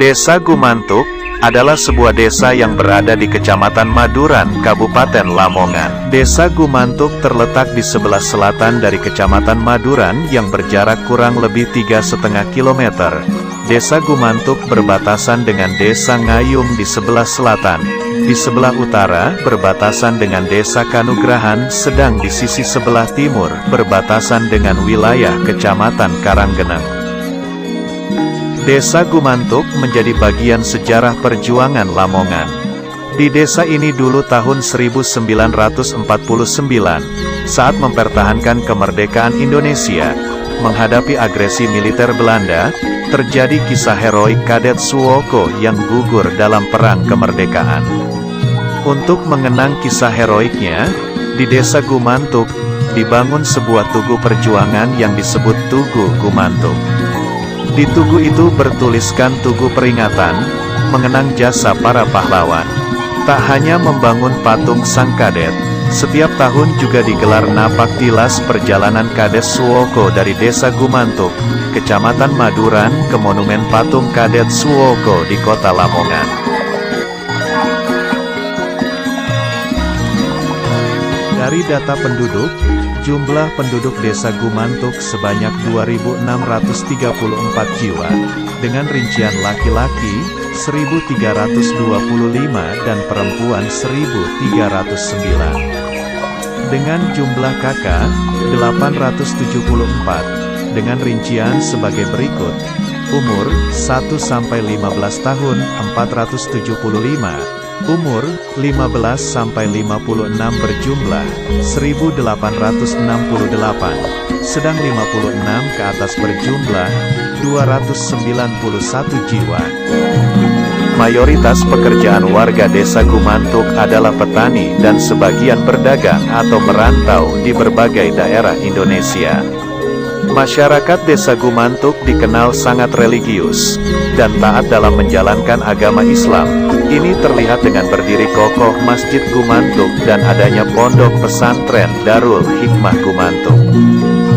Desa Gumantuk adalah sebuah desa yang berada di Kecamatan Maduran, Kabupaten Lamongan. Desa Gumantuk terletak di sebelah selatan dari Kecamatan Maduran yang berjarak kurang lebih 3,5 km. Desa Gumantuk berbatasan dengan Desa Ngayung di sebelah selatan. Di sebelah utara berbatasan dengan Desa Kanugrahan, sedang di sisi sebelah timur berbatasan dengan wilayah Kecamatan Karanggeneng. Desa Gumantuk menjadi bagian sejarah perjuangan Lamongan. Di desa ini dulu tahun 1949, saat mempertahankan kemerdekaan Indonesia, menghadapi agresi militer Belanda, terjadi kisah heroik Kadet Suwoko yang gugur dalam Perang Kemerdekaan. Untuk mengenang kisah heroiknya, di Desa Gumantuk, dibangun sebuah tugu perjuangan yang disebut Tugu Gumantuk. Di tugu itu bertuliskan tugu peringatan, mengenang jasa para pahlawan. Tak hanya membangun patung Sang Kadet, setiap tahun juga digelar napak tilas perjalanan Kadet Suwoko dari Desa Gumantuk, Kecamatan Maduran ke Monumen Patung Kadet Suwoko di Kota Lamongan. Dari data penduduk, jumlah penduduk Desa Gumantuk sebanyak 2.634 jiwa, dengan rincian laki-laki 1.325 dan perempuan 1.309. Dengan jumlah kakak 874, dengan rincian sebagai berikut: umur 1-15 tahun 475, umur 15-56 berjumlah 1.868, sedang 56 ke atas berjumlah 291 jiwa. Mayoritas pekerjaan warga Desa Gumantuk adalah petani dan sebagian berdagang atau merantau di berbagai daerah Indonesia. Masyarakat Desa Gumantuk dikenal sangat religius dan taat dalam menjalankan agama Islam. Ini terlihat dengan berdiri kokoh Masjid Gumantuk dan adanya pondok pesantren Darul Hikmah Gumantuk.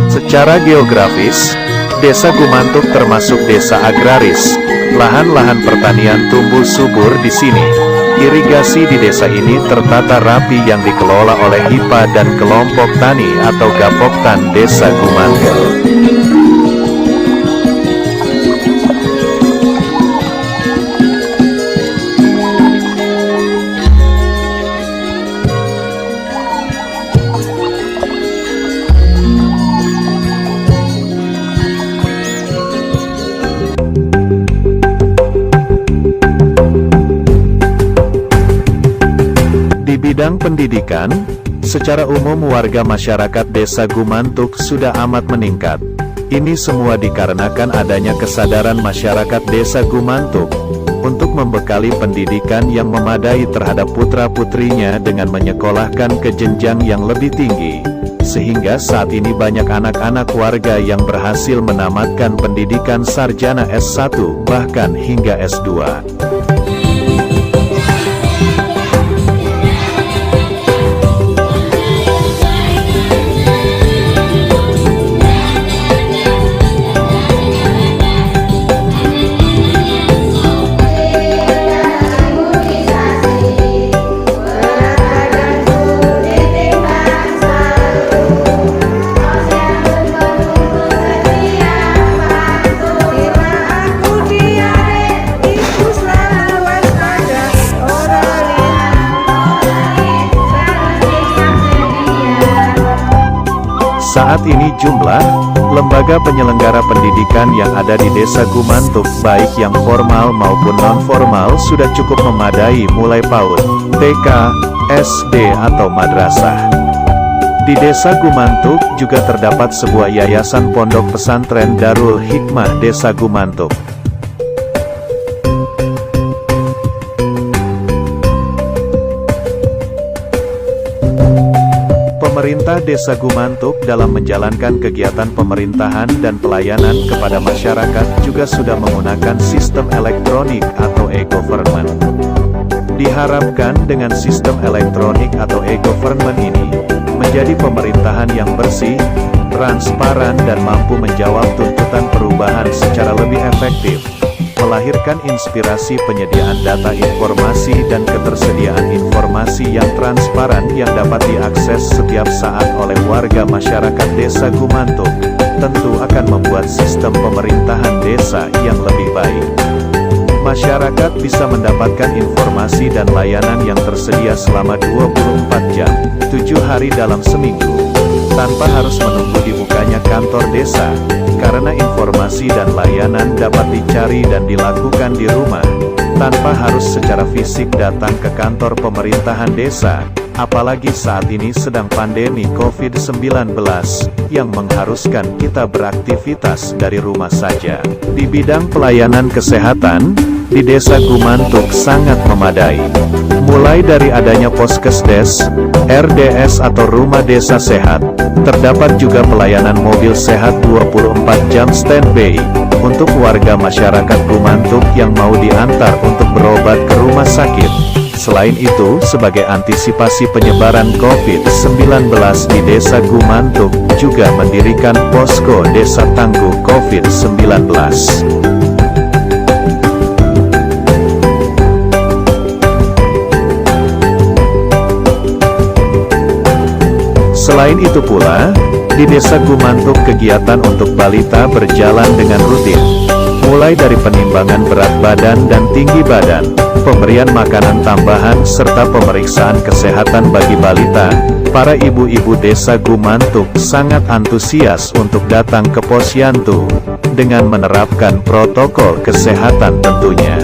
Secara geografis, Desa Gumantuk termasuk desa agraris. Lahan-lahan pertanian tumbuh subur di sini. Irigasi di desa ini tertata rapi yang dikelola oleh HIPA dan kelompok tani atau Gapoktan Desa Gumantuk. Di bidang pendidikan, secara umum warga masyarakat Desa Gumantuk sudah amat meningkat. Ini semua dikarenakan adanya kesadaran masyarakat Desa Gumantuk untuk membekali pendidikan yang memadai terhadap putra-putrinya dengan menyekolahkan ke jenjang yang lebih tinggi. Sehingga saat ini banyak anak-anak warga yang berhasil menamatkan pendidikan sarjana S1 bahkan hingga S2. Saat ini jumlah lembaga penyelenggara pendidikan yang ada di Desa Gumantuk, baik yang formal maupun non-formal, sudah cukup memadai mulai PAUD, TK, SD atau madrasah. Di Desa Gumantuk juga terdapat sebuah yayasan pondok pesantren Darul Hikmah Desa Gumantuk. Pemerintah Desa Gumantuk dalam menjalankan kegiatan pemerintahan dan pelayanan kepada masyarakat juga sudah menggunakan sistem elektronik atau e-government. Diharapkan dengan sistem elektronik atau e-government ini, menjadi pemerintahan yang bersih, transparan dan mampu menjawab tuntutan perubahan secara lebih efektif. melahirkan inspirasi penyediaan data informasi dan ketersediaan informasi yang transparan yang dapat diakses setiap saat oleh warga masyarakat Desa Gumantuk, tentu akan membuat sistem pemerintahan desa yang lebih baik. Masyarakat bisa mendapatkan informasi dan layanan yang tersedia selama 24 jam, 7 hari dalam seminggu, tanpa harus menunggu dibukanya kantor desa, karena informasi dan layanan dapat dicari dan dilakukan di rumah, tanpa harus secara fisik datang ke kantor pemerintahan desa, apalagi saat ini sedang pandemi COVID-19, yang mengharuskan kita beraktivitas dari rumah saja. Di bidang pelayanan kesehatan, di Desa Gumantuk sangat memadai. Mulai dari adanya Poskesdes, RDS atau Rumah Desa Sehat, terdapat juga pelayanan mobil sehat 24 jam standby, untuk warga masyarakat Gumantuk yang mau diantar untuk berobat ke rumah sakit. Selain itu, sebagai antisipasi penyebaran COVID-19 di Desa Gumantuk, juga mendirikan Posko Desa Tangguh COVID-19. Selain itu pula, di Desa Gumantuk kegiatan untuk balita berjalan dengan rutin. Mulai dari penimbangan berat badan dan tinggi badan, pemberian makanan tambahan serta pemeriksaan kesehatan bagi balita, para ibu-ibu Desa Gumantuk sangat antusias untuk datang ke posyandu, dengan menerapkan protokol kesehatan tentunya.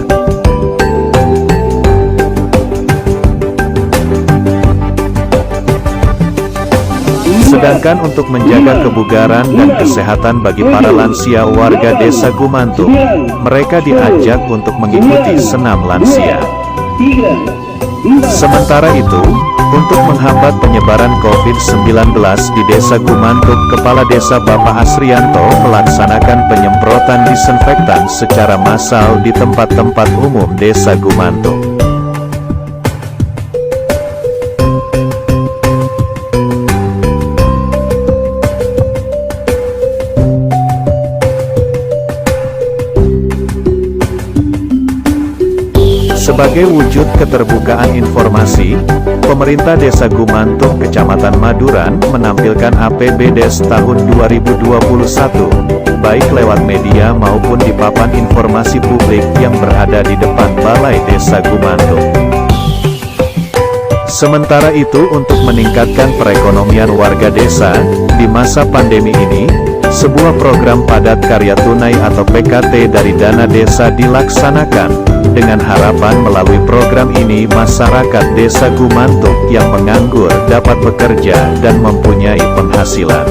Sedangkan untuk menjaga kebugaran dan kesehatan bagi para lansia warga Desa Gumantuk, mereka diajak untuk mengikuti senam lansia. Sementara itu, untuk menghambat penyebaran COVID-19 di Desa Gumantuk, Kepala Desa Bapak Asrianto melaksanakan penyemprotan disinfektan secara massal di tempat-tempat umum Desa Gumantuk. Sebagai wujud keterbukaan informasi, pemerintah Desa Gumantuk Kecamatan Maduran menampilkan APBDes tahun 2021, baik lewat media maupun di papan informasi publik yang berada di depan Balai Desa Gumantuk. Sementara itu, untuk meningkatkan perekonomian warga desa di masa pandemi ini, sebuah program padat karya tunai atau PKT dari dana desa dilaksanakan, dengan harapan melalui program ini masyarakat Desa Gumantuk yang menganggur dapat bekerja dan mempunyai penghasilan.